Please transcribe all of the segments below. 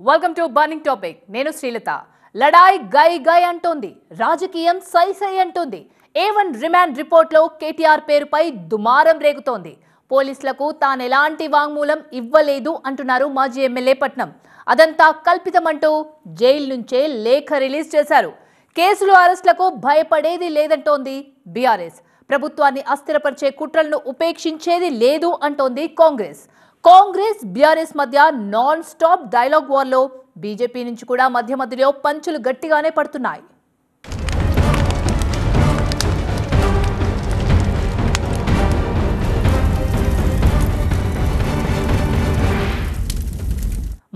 Welcome to burning topic. నేను శ్రీలత. లడాయి గై గై అంటోంది, రాజకీయం సై సై అంటోంది. A1 రిమాండ్ రిపోర్ట్లో కేటీఆర్ పేరుపై దుమారం రేగుతోంది. పోలీసులకు తాను ఎలాంటి వాంగ్మూలం ఇవ్వలేదు అంటున్నారు మాజీ ఎమ్మెల్యే పట్నం. అదంతా కల్పితమంటూ జైలు నుంచే లేఖ రిలీజ్ చేశారు. కేసులు అరెస్టులకు భయపడేది లేదంటోంది బీఆర్ఎస్. ప్రభుత్వాన్ని అస్థిరపరిచే కుట్రలను ఉపేక్షించేది లేదు అంటోంది కాంగ్రెస్ బీఆర్ఎస్ మధ్య నాన్ స్టాప్ డైలాగ్ వార్లో బీజేపీ నుంచి కూడా మధ్యలో పంచులు గట్టిగానే పడుతున్నాయి.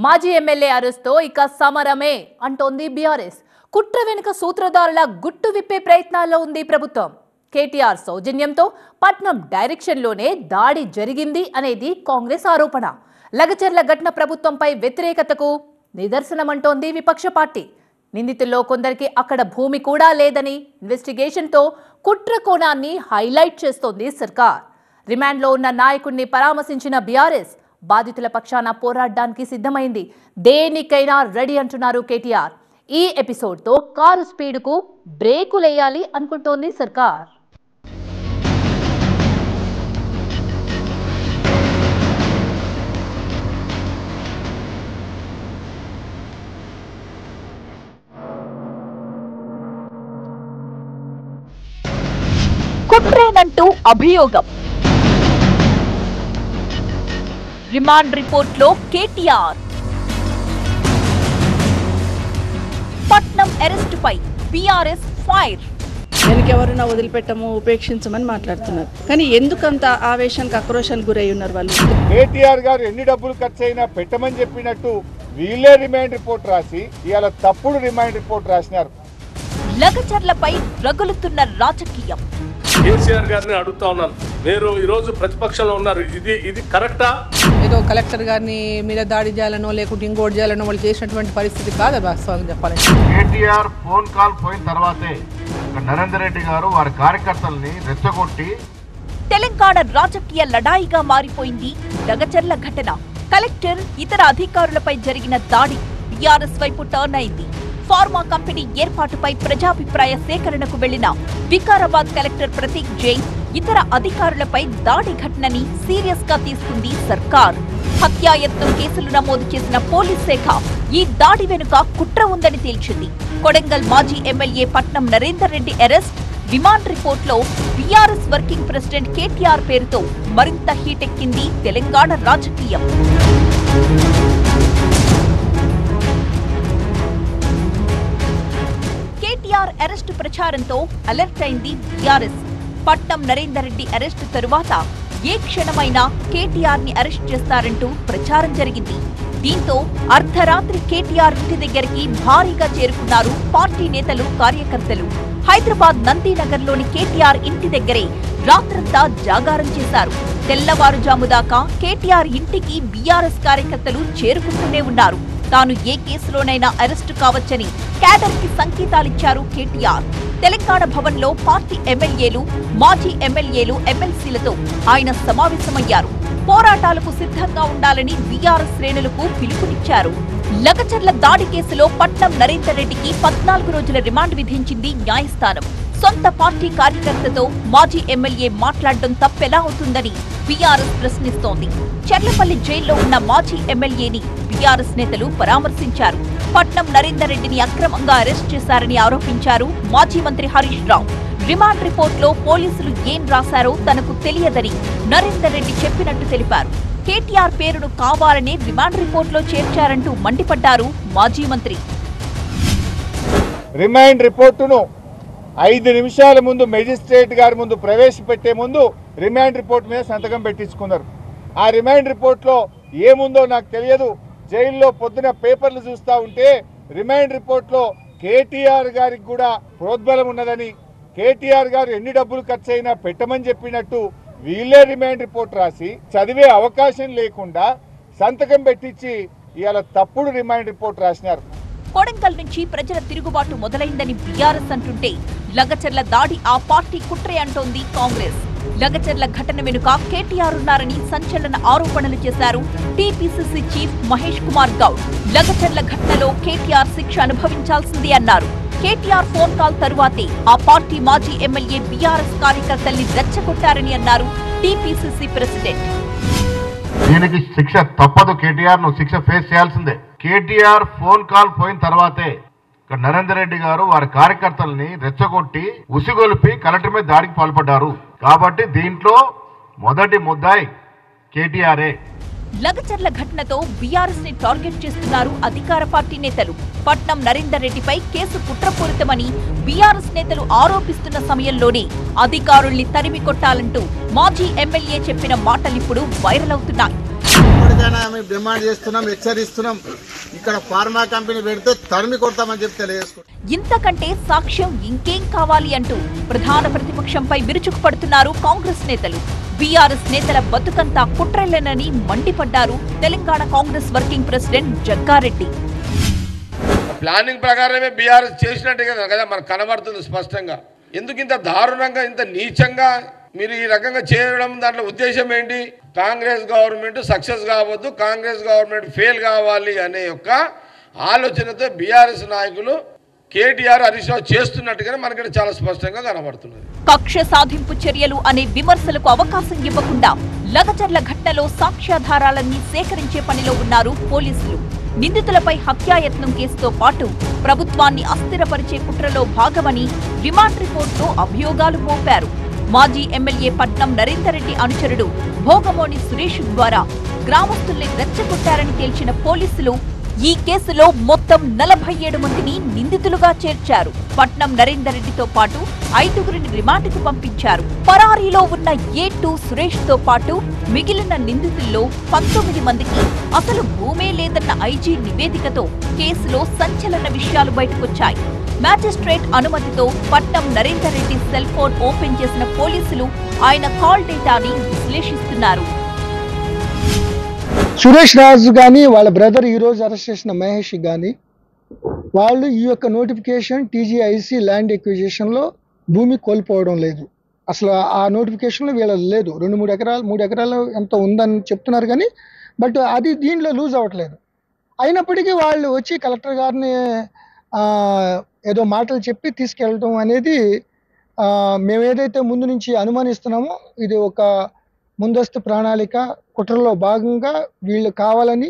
మాజీ ఎమ్మెల్యే అరెస్ట్తో ఇక సమరమే అంటోంది బీఆర్ఎస్. కుట్ర వెనుక సూత్రధారుల గుట్టు విప్పే ప్రయత్నాల్లో ఉంది ప్రభుత్వం. కేటీఆర్ సౌజన్యంతో పట్నం డైరెక్షన్లోనే దాడి జరిగింది అనేది కాంగ్రెస్ ఆరోపణ. లగచర్ల ఘటన ప్రభుత్వంపై వ్యతిరేకతకు నిదర్శనమంటోంది విపక్ష పార్టీ. నిందితుల్లో కొందరికి అక్కడ భూమి కూడా లేదని ఇన్వెస్టిగేషన్తో కుట్ర కోణాన్ని హైలైట్ చేస్తోంది సర్కార్. రిమాండ్లో ఉన్న నాయకుడిని పరామర్శించిన బీఆర్ఎస్ బాధితుల పక్షాన పోరాడడానికి సిద్ధమైంది. దేనికైనా రెడీ అంటున్నారు కేటీఆర్. ఈ ఎపిసోడ్తో కారు స్పీడ్కు బ్రేకులేయాలి అనుకుంటోంది సర్కార్. కుట్రేనంటూ అభియోగం. రిమాండ్ రిపోర్ట్లో కేటీఆర్. పట్నం అరెస్టుపై బీఆర్ఎస్ ఫైర్. వెనకెవరైనా వదిలిపెట్టము, ఉపేక్షించమని మాట్లాడుతున్నారు. కానీ ఎందుకంత ఆవేశానికి ఆక్రోశానికి గురై ఉన్నారు వాళ్ళు? కేటీఆర్ గారు ఎన్ని డబ్బులు ఖర్చు అయినా పెట్టమని చెప్పినట్టు వీళ్ళే రిమాండ్ రిపోర్ట్ రాసి ఇవాళ తప్పుడు రిమాండ్ రిపోర్ట్ రాసినారు. లగచర్లపై రగులుతున్న రాజకీయం. కేసీఆర్ గారిని అడుగుతా ఉన్నాను, మీరు ఈరోజు ప్రతిపక్షంలో ఉన్నారు, ఇది కరెక్టా? ఏదో కలెక్టర్ గారిని మీద దాడి చేయాలనో లేకుంటే ఇంకోటి చేయాలనో వాళ్ళు చేసినటువంటి పరిస్థితి కాదు వాస్తవంగా చెప్పాలంటే. కేటీఆర్ ఫోన్ కాల్ పోయిన తర్వాతే నరేందర్ రెడ్డి గారు వారి కార్యకర్తల్ని రెచ్చగొట్టి తెలంగాణ రాజకీయ లడాయిగా మారిపోయింది లగచర్ల ఘటన. కలెక్టర్ ఇతర అధికారులపై జరిగిన దాడి బీఆర్ఎస్ వైపు టర్న్ అయింది. ఫార్మా కంపెనీ ఏర్పాటుపై ప్రజాభిప్రాయ సేకరణకు వెళ్లిన వికారాబాద్ కలెక్టర్ ప్రతీక్ జైన్ ఇతర అధికారులపై దాడి ఘటనని సీరియస్ గా తీసుకుంది సర్కార్. హత్యాయత్నం కేసులు నమోదు చేసిన పోలీస్ శాఖ ఈ దాడి వెనుక కుట్ర ఉందని తేల్చింది. కొడంగల్ మాజీ MLA Patnam Narender Reddy arrest, remand రిపోర్ట్లో బీఆర్ఎస్ వర్కింగ్ ప్రెసిడెంట్ కేటీఆర్ పేరుతో మరింత హీటెక్కింది తెలంగాణ రాజకీయం. కేటీఆర్ అరెస్టు ప్రచారంతో అలర్ట్ అయింది బీఆర్ఎస్. పట్నం నరేందర్ రెడ్డి అరెస్టు తరువాత ఏ క్షణమైనా కేటీఆర్ ని అరెస్ట్ చేస్తారంటూ ప్రచారం జరిగింది. దీంతో అర్ధరాత్రి కేటీఆర్ ఇంటి దగ్గరికి భారీగా చేరుకున్నారు పార్టీ నేతలు, కార్యకర్తలు. హైదరాబాద్ నందీనగర్లోని కేటీఆర్ ఇంటి దగ్గరే రాత్రంతా జాగారం చేశారు. తెల్లవారుజాము దాకా కేటీఆర్ ఇంటికి బీఆర్ఎస్ కార్యకర్తలు చేరుకుంటూనే ఉన్నారు. తాను ఏ కేసులోనైనా అరెస్టు కావచ్చని క్యాడర్ కి సంకేతాలిచ్చారు కేటీఆర్. తెలంగాణ భవన్ లో పార్టీ ఎమ్మెల్యేలు, మాజీ ఎమ్మెల్యేలు, ఎమ్మెల్సీలతో ఆయన సమావేశమయ్యారు. పోరాటాలకు సిద్ధంగా ఉండాలని బీఆర్ఎస్ శ్రేణులకు పిలుపునిచ్చారు. లగచర్ల దాడి కేసులో పట్నం నరేందర్ రెడ్డికి 14 రోజుల రిమాండ్ విధించింది న్యాయస్థానం. సొంత పార్టీ కార్యకర్తతో మాజీ ఎమ్మెల్యే మాట్లాడడం తప్పెలా అవుతుందని బీఆర్ఎస్ ప్రశ్నిస్తోంది. చెర్లపల్లి జైల్లో ఉన్న మాజీ ఎమ్మెల్యేని బీఆర్ఎస్ నేతలు పరామర్శించారు. పట్నం నరేందర్ రెడ్డిని అక్రమంగా అరెస్ట్ చేశారని ఆరోపించారు మాజీ మంత్రి హరీష్ రావు. రిమాండ్ రిపోర్ట్లో పోలీసులు ఏం రాశారో తనకు తెలియదని నరేందర్ రెడ్డి చెప్పినట్టు తెలిపారు. కేటీఆర్ పేరును కావాలనే రిమాండ్ రిపోర్ట్లో చేర్చారంటూ మండిపడ్డారు మాజీ మంత్రి. రిమాండ్ రిపోర్టును 5 నిమిషాల ముందు మెజిస్ట్రేట్ గారి ముందు ప్రవేశపెట్టే ముందు రిమాండ్ రిపోర్ట్ మీద సంతకం పెట్టించుకున్నారు. ఆ రిమాండ్ రిపోర్ట్లో ఏముందో నాకు తెలియదు. జైల్లో పొద్దున పేపర్లు చూస్తూ ఉంటే రిమాండ్ రిపోర్ట్లో కేటీఆర్ గారికి కూడా ప్రోద్బలం ఉన్నదని, కేటీఆర్ గారు ఎన్ని డబ్బులు ఖర్చు అయినా పెట్టమని చెప్పినట్టు వీళ్ళే రిమాండ్ రిపోర్ట్ రాసి చదివే అవకాశం లేకుండా సంతకం పెట్టించి ఇవాళ తప్పుడు రిమాండ్ రిపోర్ట్ రాసినారు. కొడంగల్ నుంచి ప్రజల తిరుగుబాటు మొదలైందని బీఆర్ఎస్ అంటుంటే లగచర్ల దాడి ఆ పార్టీ కుట్రే అంటోంది కాంగ్రెస్. లగచర్ల ఘటన వెనుక కేటీఆర్ ఉన్నారని సంచలన ఆరోపణలు చేశారు టీపీసీసీ చీఫ్ మహేష్ కుమార్ గౌడ్. లగచర్ల ఘటనలో కేటీఆర్ శిక్ష అనుభవించాల్సిందే అన్నారు. కేటీఆర్ ఫోన్ కాల్ తరువాతే ఆ పార్టీ మాజీ ఎమ్మెల్యే బీఆర్ఎస్ కార్యకర్తల్ని రెచ్చగొట్టారని అన్నారు టీపీసీసీ ప్రెసిడెంట్. దీనికి శిక్ష తప్పదు. కేటీఆర్ నువ్వు శిక్ష ఫేస్ చేయాల్సిందే. కేటీఆర్ ఫోన్ కాల్ పోయిన తర్వాతే నరేందర్ రెడ్డి గారు వారి కార్యకర్తల్ని రెచ్చగొట్టి ఉసిగొలిపి కలెక్టర్ మీద దాడికి పాల్పడ్డారు. కాబట్టి దీంట్లో మొదటి ముద్దాయి కేటీఆరే. లగచర్ల ఘటనతో బీఆర్ఎస్ ని టార్గెట్ చేస్తున్నారు అధికార పార్టీ నేతలు. పట్నం నరేందర్ రెడ్డిపై కేసు కుట్రపూరితమని బీఆర్ఎస్ నేతలు ఆరోపిస్తున్న సమయంలోనే అధికారుల్ని తరిమి కొట్టాలంటూ మాజీ ఎమ్మెల్యే చెప్పిన మాటలిప్పుడు వైరల్ అవుతున్నాయి. మేము డిమాండ్ చేస్తున్నాం, హెచ్చరిస్తున్నాం. ఇక్కడ ఫార్మా కంపెనీ పెడితే తరిమి కొడతామని చెప్పి తెలియజేసుకుంటాం. ఇంతకంటే సాక్ష్యం ఇంకేం కావాలి అంటూ ప్రధాన ప్రతిపక్షంపై విరుచుకుపడుతున్నారు కాంగ్రెస్ నేతలు. బీఆర్ఎస్ నేతల బతుకంతా కుట్రలేనని మండిపడ్డారు Telangana Congress working president Jaggareddy. Planning ప్రకారమే బీఆర్ఎస్ చేసినట్టే కదా మనకు కనబడుతుంది స్పష్టంగా. ఎందుకు ఇంత దారుణంగా ఇంత నీచంగా మీరు ఈ రకంగా చేయడం? దాంట్లో ఉద్దేశం ఏంటి? కాంగ్రెస్ గవర్నమెంట్ సక్సెస్ కావద్దు, కాంగ్రెస్ గవర్నమెంట్ ఫెయిల్ కావాలి అనే యొక్క ఆలోచనతో బీఆర్ఎస్ నాయకులు కేటీఆర్ హరీష్ రావు చేస్తున్నట్టుగానే మనకి చాలా స్పష్టంగా కనబడుతున్నది. కక్ష సాధింపు చర్యలు అనే విమర్శలకు అవకాశం ఇవ్వకుండా లగచర్ల ఘటనలో సాక్ష్యాధారాలన్నీ సేకరించే పనిలో ఉన్నారు పోలీసులు. నిందితులపై హత్యాయత్నం కేసుతో పాటు ప్రభుత్వాన్ని అస్థిరపరిచే కుట్రలో భాగమని రిమాండ్ రిపోర్టులో అభియోగాలు మోపారు. మాజీ ఎమ్మెల్యే పట్నం నరేందర్ రెడ్డి అనుచరుడు భోగమోని సురేష్ ద్వారా గ్రామస్తుల్ని రెచ్చగొట్టారని తేల్చిన పోలీసులు ఈ కేసులో మొత్తం 47 మందిని నిందితులుగా చేర్చారు. పట్నం నరేందర్ రెడ్డితో పాటు 5గురిని రిమాండ్కు పంపించారు. పరారీలో ఉన్న A2 సురేష్ తో పాటు మిగిలిన నిందితుల్లో 19 మందికి అసలు భూమే లేదన్న ఐజీ నివేదికతో కేసులో సంచలన విషయాలు బయటకొచ్చాయి. మ్యాజిస్ట్రేట్ అనుమతితో Patnam Narender Reddy cell phone open చేసిన పోలీసులు ఆయన కాల్ డేటాని విశ్లేషిస్తున్నారు. సురేష్ రాజు కానీ వాళ్ళ బ్రదర్ ఈరోజు అరెస్ట్ చేసిన మహేష్ కానీ వాళ్ళు ఈ యొక్క నోటిఫికేషన్ టీజీఐసీ ల్యాండ్ ఎక్విజిషన్లో భూమి కోల్పోవడం లేదు. అసలు ఆ నోటిఫికేషన్లో వీళ్ళ లేదు. 3 ఎకరాలు ఎంత ఉందని చెప్తున్నారు కానీ బట్ అది దీంట్లో లూజ్ అవ్వట్లేదు. అయినప్పటికీ వాళ్ళు వచ్చి కలెక్టర్ గారిని ఏదో మాటలు చెప్పి తీసుకెళ్ళడం అనేది మేము ఏదైతే ముందు నుంచి అనుమానిస్తున్నామో ఇది ఒక ముందస్తు ప్రణాళిక కుట్రలో భాగంగా వీళ్ళు కావాలని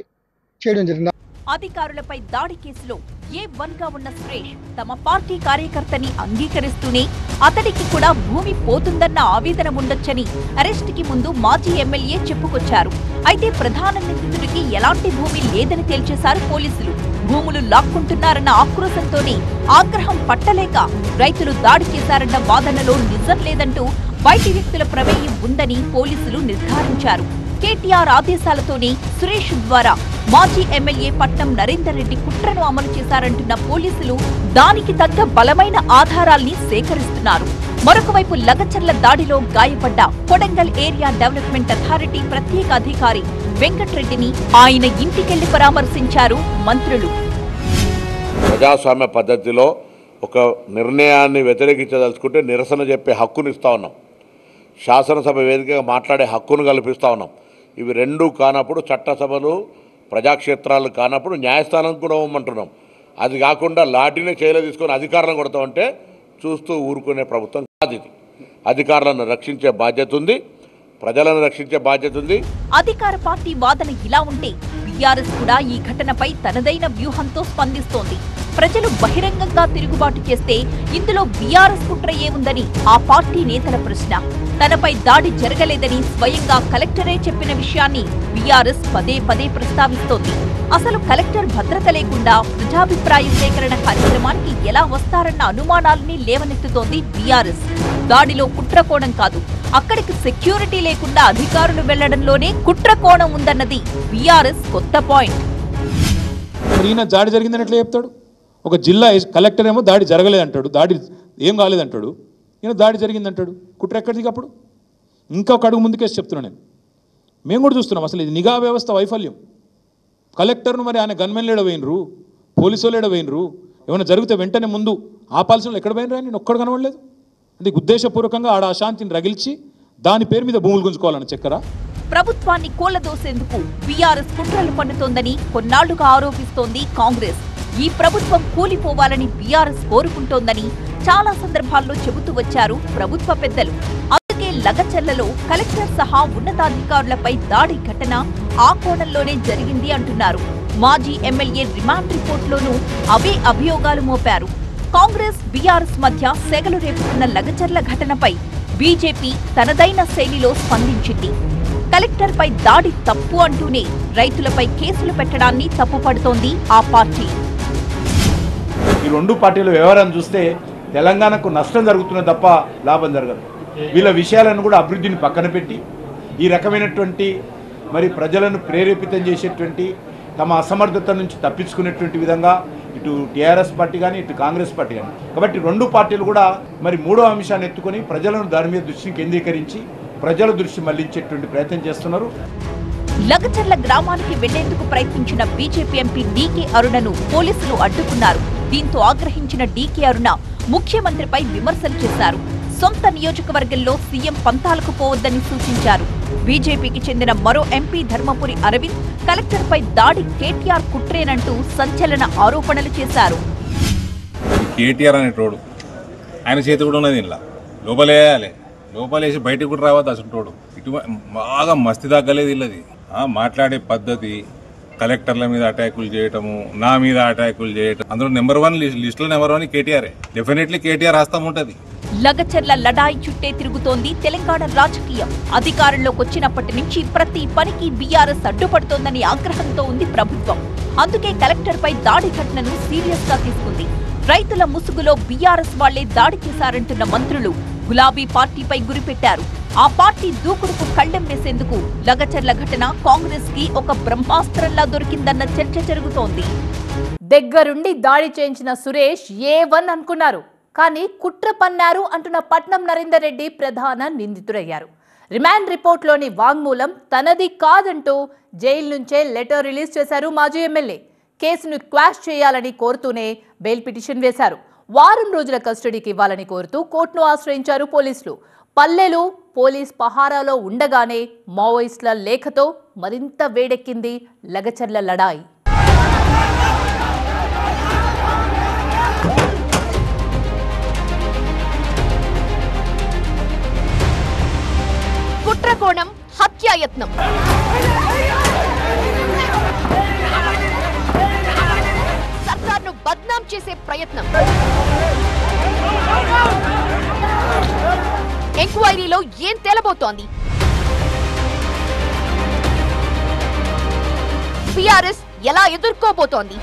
చేయడం జరిగింది. అధికారులపై దాడి కేసులో A1గా ఉన్న సురేష్ తమ పార్టీ కార్యకర్తని అంగీకరిస్తూనే అతడికి కూడా భూమి పోతుందన్న ఆవేదన ఉండొచ్చని అరెస్టుకి ముందు మాజీ ఎమ్మెల్యే చెప్పుకొచ్చారు. అయితే ప్రధాన నిందితుడికి ఎలాంటి భూమి లేదని తేల్చేశారు పోలీసులు. భూములు లాక్కుంటున్నారన్న ఆక్రోశంతోనే ఆగ్రహం పట్టలేక రైతులు దాడి చేశారన్న వాదనలో నిజం లేదంటూ బయటి వ్యక్తుల ప్రమేయం ఉందని పోలీసులు నిర్ధారించారు. కేటీఆర్ ఆదేశాలతోనే సురేష్ ద్వారా మాజీ ఎమ్మెల్యే పట్నం నరేందర్ రెడ్డి కుట్రను అమలు చేశారంటున్న పోలీసులు దానికి తగ్గ బలమైన ఆధారాల్ని సేకరిస్తున్నారు. మరొకవైపు లగచర్ల దాడిలో గాయపడ్డ కొడంగల్ ఏరియా డెవలప్మెంట్ అథారిటీ ప్రత్యేక అధికారి వెంకట్రెడ్డిని ఆయన ఇంటికెళ్లి పరామర్శించారు మంత్రులు. ప్రజాస్వామ్య పద్ధతిలో ఒక నిర్ణయాన్ని వ్యతిరేకించదలుచుకుంటే నిరసన చెప్పే హక్కును ఇస్తా ఉన్నాం. శాసనసభ వేదికగా మాట్లాడే హక్కును కల్పిస్తూ ఉన్నాం. ఇవి రెండూ కానప్పుడు చట్టసభలు ప్రజాక్షేత్రాలు కానప్పుడు న్యాయస్థానం కూడా ఇవ్వమంటున్నాం. అది కాకుండా లాఠీని చేయలో తీసుకొని అధికారులను కొడతామంటే చూస్తూ ఊరుకునే ప్రభుత్వం కాదు ఇది. అధికారులను రక్షించే బాధ్యత ఉంది, ప్రజలను రక్షించే బాధ్యత ఉంది. అధికార పార్టీ వాదన ఇలా ఉంటే బీఆర్ఎస్ కూడా ఈ ఘటనపై తనదైన వ్యూహంతో స్పందిస్తోంది. ప్రజలు బహిరంగంగా తిరుగుబాటు చేస్తే ఇందులో బీఆర్ఎస్ కుట్ర ఏముందని ఆ పార్టీ నేతల ప్రశ్న. తనపై దాడి జరగలేదని స్వయంగా కలెక్టరే చెప్పిన విషయాన్ని బీఆర్ఎస్ పదే పదే ప్రస్తావిస్తోంది. అసలు కలెక్టర్ భద్రత లేకుండా ప్రజాభిప్రాయ సేకరణ కార్యక్రమానికి ఎలా వస్తారన్న అనుమానాలని లేవనెత్తుతోంది బీఆర్ఎస్. దాడిలో కుట్ర కోణం కాదు, అక్కడికి సెక్యూరిటీ లేకుండా అధికారులు వెళ్లడంలోనే కుట్ర కోణం ఉందన్నది బీఆర్ఎస్ కొత్త పాయింట్. దాడి జరిగిందని ఎట్లా చెప్తాడు? ఒక జిల్లా కలెక్టర్ ఏమో దాడి జరగలేదంటాడు, దాడి ఏం కాలేదంటాడు. ఈయన దాడి జరిగిందంటాడు. కుట్ర ఎక్కడిది? అప్పుడు ఇంకొక అడుగు ముందుకేసి చెప్తున్నాను నేను. మేము కూడా చూస్తున్నాం అసలు ఇది నిఘా వ్యవస్థ వైఫల్యం. కలెక్టర్ను మరి ఆయన గన్మెన్లు ఎడవేయినరు, పోలీసులు ఎడవేయినరు, ఏమైనా జరిగితే వెంటనే ముందు ఆపాల్సిన ఎక్కడ పోయినరు అని నేను ఒక్కడు కనబడలేదు. అది ఉద్దేశపూర్వకంగా ఆడ అశాంతిని రగిల్చి దాని పేరు మీద భూములు గుంజుకోవాలని చక్కరా? ప్రభుత్వాన్ని కూలదోసేందుకు బీఆర్ఎస్ కుట్రలు పన్నుతోందని కొన్నాళ్లుగా ఆరోపిస్తోంది కాంగ్రెస్. ఈ ప్రభుత్వం కూలిపోవాలని బీఆర్ఎస్ కోరుకుంటోందని చాలా సందర్భాల్లో చెబుతూ వచ్చారు ప్రభుత్వ పెద్దలు. అందుకే లగచర్లలో కలెక్టర్ సహా ఉన్నతాధికారులపై దాడి ఘటన ఆ కోణంలోనే జరిగింది అంటున్నారు. మాజీ ఎమ్మెల్యే రిమాండ్ రిపోర్టులోనూ అవే అభియోగాలు మోపారు. కాంగ్రెస్ బీఆర్ఎస్ మధ్య సెగలు రేపుతున్న లగచర్ల ఘటనపై బీజేపీ తనదైన శైలిలో స్పందించింది. కలెక్టర్పై దాడి తప్పు అంటూనే రైతులపై కేసులు పెట్టడాన్ని తప్పుపడుతోంది ఆ పార్టీ. ఈ రెండు పార్టీల వ్యవహారం చూస్తే తెలంగాణకు నష్టం జరుగుతున్న తప్ప లాభం జరగదు. వీళ్ళ విషయాలను కూడా అభివృద్ధిని పక్కన పెట్టి ఈ రకమైనటువంటి మరి ప్రజలను ప్రేరేపితం చేసేటువంటి తమ అసమర్థత నుంచి తప్పించుకునేటువంటి విధంగా ఇటు టీఆర్ఎస్ పార్టీ కానీ ఇటు కాంగ్రెస్ పార్టీ కానీ. కాబట్టి రెండు పార్టీలు కూడా మరి మూడో అంశాన్ని ఎత్తుకొని ప్రజలను దాని మీద దృష్టిని కేంద్రీకరించి ప్రజల దృష్టి మళ్లించేటువంటి ప్రయత్నం చేస్తున్నారు. లగచర్ల గ్రామానికి వెళ్లేందుకు ప్రయత్నించిన బీజేపీ ఎంపీ డీకే అరుణను పోలీసులు అడ్డుకున్నారు. దీంతో ఆగ్రహించిన డీకే అరుణ ముఖ్యమంత్రిపై విమర్శలు చేశారు. సొంత నియోజకవర్గంలో సీఎం పంతాలకు పోవద్దని సూచించారు. బీజేపీకి చెందిన మరో ఎంపీ ధర్మపురి అరవింద్ కలెక్టర్పై దాడి కేటీఆర్ కుట్రేనంటూ సంచలన ఆరోపణలు చేశారు. కేటీఆర్ అనేటోడు ఆయన చేతి కూడా ఉన్నది, ఇలా లోపలేయాలి, లోపలేసి బయటకు కూడా రావద్దు అసలు. ఇటు బాగా మస్తి తగ్గలేదు ఇల్లది. మాట్లాడే పద్ధతి, కలెక్టర్ల మీద అటాకులు చేయటము, నా మీద అటాకులు చేయటం, అందులో నెంబర్ 1 లిస్టులో నెంబర్ 1 కేటీఆర్. డెఫినెట్లీ కేటీఆర్ హస్తం ఉంటది. లగచర్ల లడాయి చుట్టే తిరుగుతోంది తెలంగాణ రాజకీయం. అధికారంలోకి వచ్చినప్పటి నుంచి ప్రతి పనికి బీఆర్ఎస్ అడ్డుపడుతోందని ఆగ్రహంతో ఉంది ప్రభుత్వం. అందుకే కలెక్టర్పై దాడి ఘటనను సీరియస్ గా తీసుకుంది. రైతుల ముసుగులో బీఆర్ఎస్ వాళ్లే దాడి చేశారంటున్న మంత్రులు గులాబీ పార్టీపై గురిపెట్టారు. ఆ పార్టీ దూకుడుకు కళ్లెం వేసేందుకు లగచర్ల ఘటన కాంగ్రెస్ కి ఒక బ్రహ్మాస్త్రంలా దొరికిందన్న చర్చ జరుగుతోంది. దగ్గరుండి దాడి చేయించిన సురేష్ A1 అనుకున్నారు. కానీ కుట్ర పన్నారు అంటున్న పట్నం నరేందర్ రెడ్డి ప్రధాన నిందితుడయ్యారు. రిమాండ్ రిపోర్ట్లోని వాంగ్మూలం తనది కాదంటూ జైలు నుంచే లెటర్ రిలీజ్ చేశారు మాజీ ఎమ్మెల్యే. కేసును క్వాష్ చేయాలని కోరుతూనే బెయిల్ పిటిషన్ వేశారు. వారం రోజుల కస్టడీకి ఇవ్వాలని కోరుతూ కోర్టును ఆశ్రయించారు పోలీసులు. పల్లెలు పోలీస్ పహారాలో ఉండగానే మావోయిస్టుల లేఖతో మరింత వేడెక్కింది లగచర్ల లడాయి. కుట్రకోణం, హత్యాయత్నం. సర్కార్ను బద్నాం చేసే ప్రయత్నం. ఎంక్వైరీలో ఏం తేలబోతోంది? బీఆర్ఎస్ ఎలా ఎదుర్కోబోతోంది?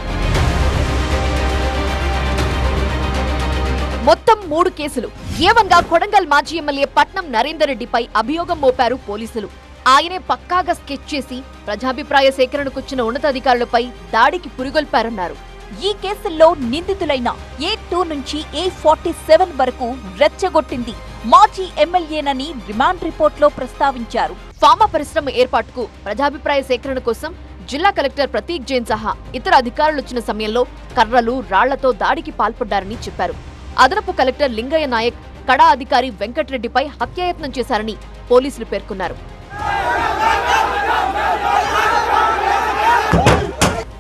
మొత్తం 3 కేసులు. ఏవంగా కొడంగల్ మాజీ ఎమ్మెల్యే పట్నం నరేందర్ రెడ్డిపై అభియోగం మోపారు పోలీసులు. ఆయనే పక్కాగా స్కెచ్ చేసి ప్రజాభిప్రాయ సేకరణకొచ్చిన ఉన్నతాధికారులపై దాడికి పురిగొల్పారన్నారు. ఈ కేసుల్లో నిందితులైన A2 నుంచి A47 వరకు రెచ్చగొట్టింది మాజీ ఎమ్మెల్యేనని రిమాండ్ రిపోర్ట్లో ప్రస్తావించారు. ఫార్మా పరిశ్రమ ఏర్పాటుకు ప్రజాభిప్రాయ సేకరణ కోసం జిల్లా కలెక్టర్ ప్రతీక్ జైన్ సహా ఇతర అధికారులు వచ్చిన సమయంలో కర్రలు, రాళ్లతో దాడికి పాల్పడ్డారని చెప్పారు. అదనపు కలెక్టర్ లింగయ్య నాయక్, కడా అధికారి వెంకట్రెడ్డిపై హత్యాయత్నం చేశారని పోలీసులు పేర్కొన్నారు.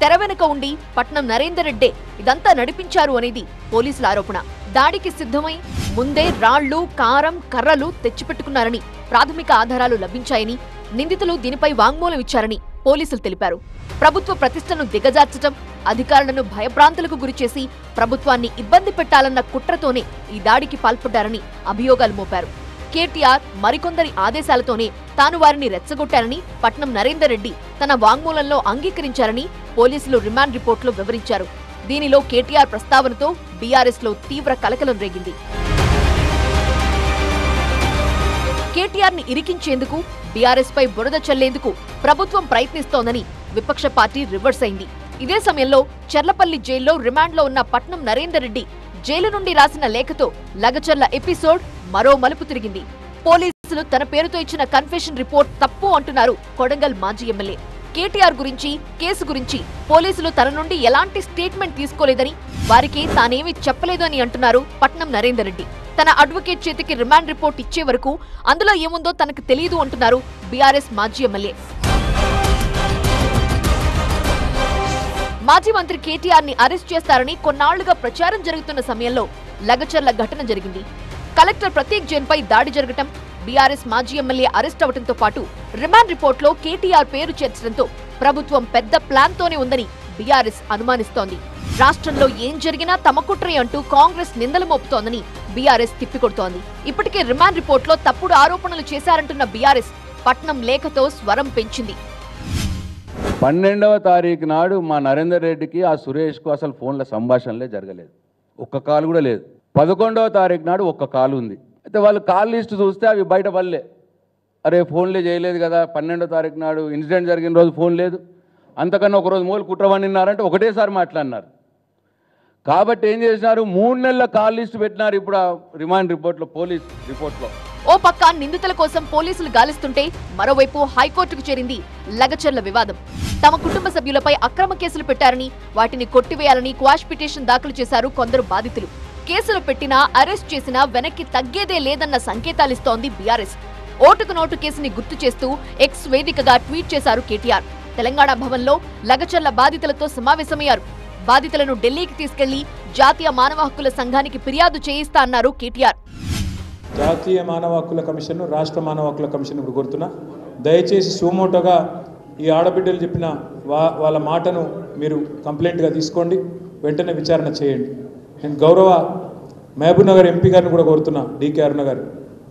తెర వెనుక ఉండి పట్నం నరేందర్ రెడ్డే ఇదంతా నడిపించారు అనేది పోలీసుల ఆరోపణ. దాడికి సిద్ధమై ముందే రాళ్లు, కారం, కర్రలు తెచ్చిపెట్టుకున్నారని ప్రాథమిక ఆధారాలు లభించాయని, నిందితులు దీనిపై వాంగ్మూలం ఇచ్చారని పోలీసులు తెలిపారు. ప్రభుత్వ ప్రతిష్టను దిగజార్చటం, అధికారులను భయభ్రాంతులకు గురిచేసి ప్రభుత్వాన్ని ఇబ్బంది పెట్టాలన్న కుట్రతోనే ఈ దాడికి పాల్పడ్డారని అభియోగాలు మోపారు. కేటీఆర్ మరికొందరి ఆదేశాలతోనే తాను వారిని రెచ్చగొట్టారని పట్నం నరేందర్ రెడ్డి తన వాంగ్మూలంలో అంగీకరించారని పోలీసులు రిమాండ్ రిపోర్టులో వివరించారు. దీనిలో కేటీఆర్ ప్రస్తావనతో బీఆర్ఎస్ లో తీవ్ర కలకలం రేగింది. కేటీఆర్ ని ఇరికించేందుకు, బీఆర్ఎస్ పై బురద చల్లేందుకు ప్రభుత్వం ప్రయత్నిస్తోందని విపక్ష పార్టీ రివర్స్ అయింది. ఇదే సమయంలో చర్లపల్లి జైల్లో రిమాండ్లో ఉన్న పట్నం నరేందర్ రెడ్డి జైలు నుండి రాసిన లేఖతో లగచర్ల ఎపిసోడ్ మరో మలుపు తిరిగింది. పోలీసులు తన పేరుతో ఇచ్చిన కన్ఫెషన్ రిపోర్ట్ తప్పు అంటున్నారు కొడంగల్ మాజీ ఎమ్మెల్యే. కేటీఆర్ గురించి, కేసు గురించి పోలీసులు తన నుండి ఎలాంటి స్టేట్మెంట్ తీసుకోలేదని, వారికి తానేమీ చెప్పలేదు అని అంటున్నారు పట్నం నరేందర్ రెడ్డి. తన అడ్వకేట్ చేతికి రిమాండ్ రిపోర్ట్ ఇచ్చే వరకు అందులో ఏముందో తనకు తెలియదు అంటున్నారు బీఆర్ఎస్ మాజీ ఎమ్మెల్యే. మాజీ మంత్రి కేటీఆర్ ని అరెస్ట్ చేస్తారని కొన్నాళ్లుగా ప్రచారం జరుగుతున్న సమయంలో లగచర్ల ఘటన జరిగింది. కలెక్టర్ ప్రతీక్ జైన్ పై దాడి జరగటం, బీఆర్ఎస్ మాజీ ఎమ్మెల్యే అరెస్ట్ అవడంతో పాటు రిమాండ్ రిపోర్ట్ లో కేటీఆర్ పేరు చేర్చడంతో ప్రభుత్వం పెద్ద ప్లాన్ తోనే ఉందని బీఆర్ఎస్ అనుమానిస్తోంది. రాష్ట్రంలో ఏం జరిగినా తమ కుట్రే అంటూ కాంగ్రెస్ నిందలు మోపుతోందని బీఆర్ఎస్ తిప్పికొడుతోంది. ఇప్పటికే రిమాండ్ రిపోర్ట్ లో తప్పుడు ఆరోపణలు చేశారంటున్న బీఆర్ఎస్ పట్నం లేఖతో స్వరం పెంచింది. 12వ తారీఖు నాడు మా నరేందర్ రెడ్డికి ఆ సురేష్కు అసలు ఫోన్ల సంభాషణలే జరగలేదు, ఒక్క కాల్ కూడా లేదు. 11వ తారీఖు నాడు ఒక్క కాల్ ఉంది. అయితే వాళ్ళు కాల్ లిస్ట్ చూస్తే అవి బయట పడలే. అరే ఫోన్లే చేయలేదు కదా, 12వ తారీఖు నాడు ఇన్సిడెంట్ జరిగిన రోజు ఫోన్ లేదు, అంతకన్నా ఒకరోజు మూలు కుట్ర వండినారంటే ఒకటేసారి మాట్లాడినారు. కాబట్టి ఏం చేసినారు, 3 నెలల కాల్ లిస్ట్ పెట్టినారు ఇప్పుడు ఆ రిమాండ్ రిపోర్ట్లో, పోలీస్ రిపోర్ట్లో. ఓ పక్క నిందితుల కోసం పోలీసులు గాలిస్తుంటే మరోవైపు హైకోర్టుకు చేరింది లగచర్ల వివాదం. తమ కుటుంబ సభ్యులపై అక్రమ కేసులు పెట్టారని, వాటిని కొట్టివేయాలని క్వాష్ పిటిషన్ దాఖలు చేశారు కొందరు బాధితులు. కేసులు పెట్టినా అరెస్ట్ చేసినా వెనక్కి తగ్గేదే లేదన్న సంకేతాలిస్తోంది బీఆర్ఎస్. ఓటుకు నోటు కేసుని గుర్తు చేస్తూ ఎక్స్ వేదికగా ట్వీట్ చేశారు కేటీఆర్. తెలంగాణ భవన్లో లగచర్ల బాధితులతో సమావేశమయ్యారు. బాధితులను ఢిల్లీకి తీసుకెళ్లి జాతీయ మానవ హక్కుల సంఘానికి ఫిర్యాదు చేయిస్తా అన్నారు కేటీఆర్. జాతీయ మానవ హక్కుల కమిషన్, రాష్ట్ర మానవ హక్కుల కమిషన్ ఇప్పుడు కోరుతున్నా, దయచేసి సుమోటోగా ఈ ఆడబిడ్డలు చెప్పిన వాళ్ళ మాటను మీరు కంప్లైంట్గా తీసుకోండి, వెంటనే విచారణ చేయండి. నేను గౌరవ మహబూబ్ నగర్ ఎంపీ గారిని కూడా కోరుతున్నా, డీకే అరుణ గారు,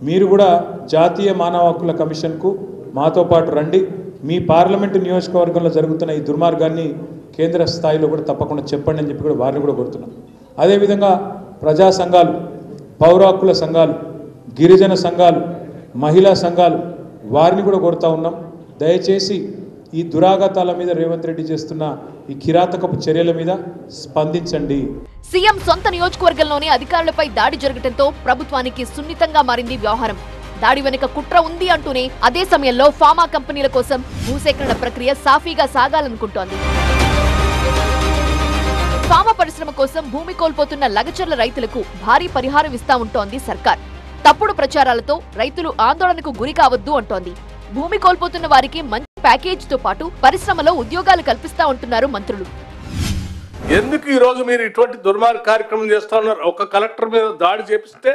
మీరు కూడా జాతీయ మానవ హక్కుల కమిషన్కు మాతో పాటు రండి. మీ పార్లమెంటు నియోజకవర్గంలో జరుగుతున్న ఈ దుర్మార్గాన్ని కేంద్ర స్థాయిలో కూడా తప్పకుండా చెప్పండి అని చెప్పి కూడా వారిని కూడా కోరుతున్నాం. అదేవిధంగా ప్రజా సంఘాలు, పౌర హక్కుల సంఘాలు, గిరిజన సంఘాలు, మహిళా సంఘాలు, వారిని కూడా కోరుతా ఉన్నాం, దయచేసి ఈ దురాఘాతాల మీద రేవంత్ రెడ్డి చేస్తున్న ఈ కిరాతకపు చర్యల మీద స్పందించండి. సీఎం సొంత నియోజకవర్గంలోనే అధికారులపై దాడి జరగడంతో ప్రభుత్వానికి సున్నితంగా మారింది వ్యవహారం. దాడి వెనుక కుట్ర ఉంది అంటూనే అదే సమయంలో ఫార్మా కంపెనీల కోసం భూసేకరణ ప్రక్రియ సాఫీగా సాగాలనుకుంటోంది. ఫార్మా పరిశ్రమ కోసం భూమి కోల్పోతున్న లగచర్ల రైతులకు భారీ పరిహారం ఇస్తా ఉంటోంది సర్కార్. తప్పుడు ప్రచారాలతో రైతులు ఆందోళనకు గురి కావద్దు అంటోంది. భూమి కోల్పోతున్న వారికి మంచి ప్యాకేజ్ తో పాటు పరిశ్రమలో ఉద్యోగాలు కల్పిస్తా ఉంటున్నారు మంత్రులు. ఎందుకు ఈ రోజు మీరు ఇటువంటి దుర్మార్గ కార్యక్రమం చేస్తా ఉన్నారు? ఒక కలెక్టర్ మీద దాడి చేపిస్తే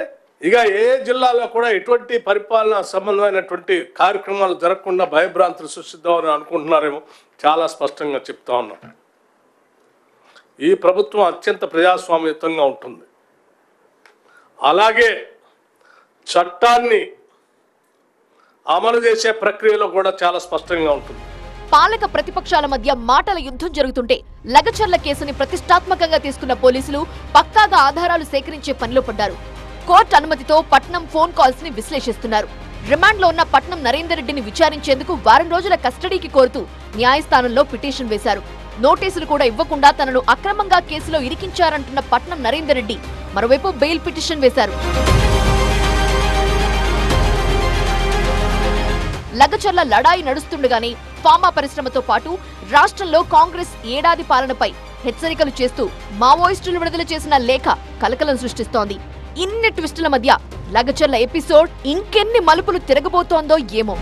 ఇక ఏ జిల్లాలో కూడా ఎటువంటి పరిపాలన సంబంధమైనటువంటి కార్యక్రమాలు జరగకుండా భయభ్రాంతులు సృష్టిద్దామని అనుకుంటున్నారేమో చాలా స్పష్టంగా చెప్తా ఉన్నాం. ఈ ప్రభుత్వం అత్యంత ప్రజాస్వామ్యయుతంగా ఉంటుంది. అలాగే చట్టాన్ని అమలు చేసే ప్రక్రియలో కూడా చాలా స్పష్టంగా ఉంటుంది. పాలక ప్రతిపక్షాల మధ్య మాటల యుద్ధం జరుగుతుంటే లగచర్ల కేసుని ప్రతిష్టాత్మకంగా తీసుకున్న పోలీసులు పక్కాగా ఆధారాలు సేకరించే పనిలో పడ్డారు. కోర్టు అనుమతితో పట్నం ఫోన్ కాల్స్ ని విశ్లేషిస్తున్నారు. రిమాండ్ లో ఉన్న పట్నం నరేందర్ రెడ్డిని విచారించేందుకు వారం రోజుల కస్టడీకి కోరుతూ న్యాయస్థానంలో పిటిషన్ వేశారు. నోటీసులు కూడా ఇవ్వకుండా తనను అక్రమంగా కేసులో ఇరికించారంటున్న పట్నం నరేందర్ రెడ్డి మరోవైపు బెయిల్ పిటిషన్ వేశారు. లగచర్ల లడాయి నడుస్తుండగానే ఫార్మా పరిశ్రమతో పాటు రాష్ట్రంలో కాంగ్రెస్ ఏడాది పాలనపై హెచ్చరికలు చేస్తూ మావోయిస్టులు విడుదల చేసిన లేఖ కలకలం సృష్టిస్తోంది. ఇన్ని ట్విస్టుల మధ్య లగచర్ల ఎపిసోడ్ ఇంకెన్ని మలుపులు తిరగబోతోందో ఏమో.